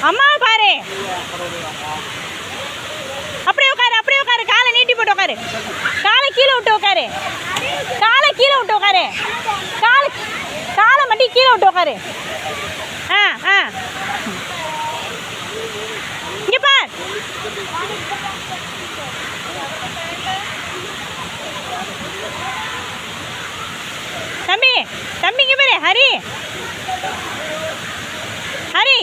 அம்மா பாரு, அப்படியே உட்காரு, அப்படியே உட்காரு, காலை நீட்டி போட்டு உட்காரு, காலை கீழே விட்டு உட்காரு, காலை கீழே விட்டு உட்காரு, காலை மட்டும் கீழே விட்டு உட்காரு. ஆ ஆ இங்கே பார். தம்பி தம்பி இங்கே பாரு. ஹரி ஹரி